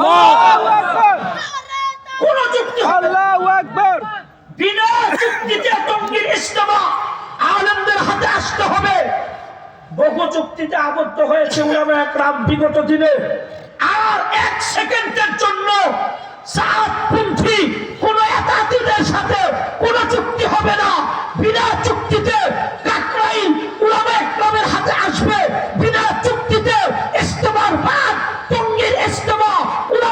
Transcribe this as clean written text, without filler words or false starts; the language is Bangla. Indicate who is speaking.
Speaker 1: আল্লাহু আকবার।
Speaker 2: কোন যুক্তি
Speaker 1: আল্লাহু আকবার।
Speaker 2: বিনা যুক্তিতে টঙ্গীর ইজতেমা আলেমদের হাতে আসতে হবে। বহু যুক্তিতে আবদ্ধ হয়েছে উলামা একরাম বিগত দিনে। আর এক সেকেন্ডে